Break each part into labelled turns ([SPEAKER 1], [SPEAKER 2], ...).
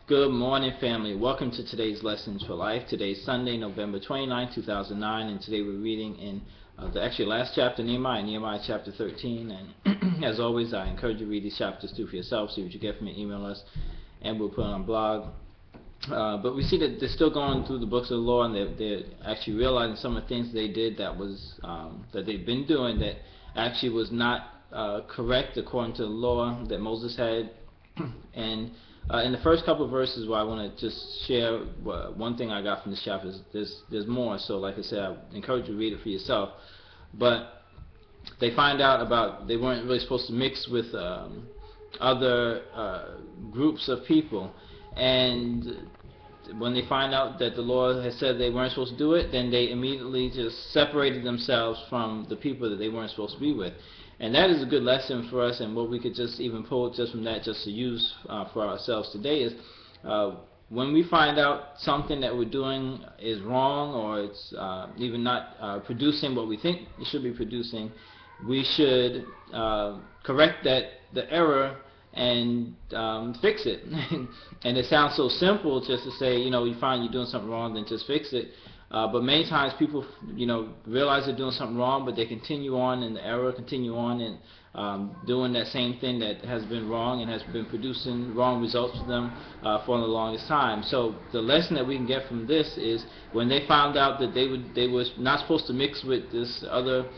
[SPEAKER 1] Good morning, family. Welcome to today's Lessons for Life. Today's Sunday, November 29, 2009, and today we're reading in the actually last chapter, Nehemiah Chapter 13. And as always, I encourage you to read these chapters too for yourself, see what you get from it, email us, and we'll put it on blog. But we see that they're still going through the books of the law, and they're actually realizing some of the things they did that was that they've been doing that actually was not correct according to the law that Moses had. And in the first couple of verses, where I want to just share one thing I got from this chapter, there's more. So like I said, I encourage you to read it for yourself. But they find out about they weren't really supposed to mix with other groups of people, and when they find out that the Lord has said they weren't supposed to do it, then they immediately just separated themselves from the people that they weren't supposed to be with. And that is a good lesson for us, and what we could just even pull just from that just to use for ourselves today is when we find out something that we're doing is wrong, or it's even not producing what we think it should be producing, we should correct the error and fix it. And it sounds so simple just to say, you find you're doing something wrong, then just fix it. But many times people, realize they're doing something wrong, but they continue on in the error, continue on and doing that same thing that has been wrong and has been producing wrong results for them for the longest time. So the lesson that we can get from this is when they found out that they were not supposed to mix with this other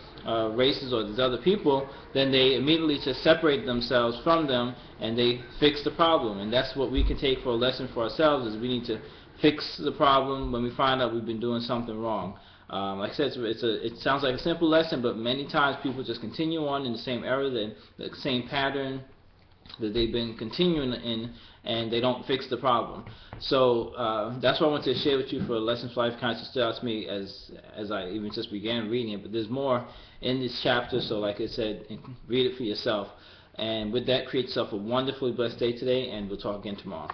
[SPEAKER 1] races or these other people, then they immediately just separated themselves from them and they fixed the problem. And that's what we can take for a lesson for ourselves, is we need to fix the problem when we find out we've been doing something wrong. Like I said, it sounds like a simple lesson, but many times people just continue on in the same error, the same pattern that they've been continuing in, and they don't fix the problem. So that's what I wanted to share with you for Lessons for Life. Kind of stood out to me as I even just began reading it, but there's more in this chapter, so like I said, read it for yourself. And with that, create yourself a wonderfully blessed day today, and we'll talk again tomorrow.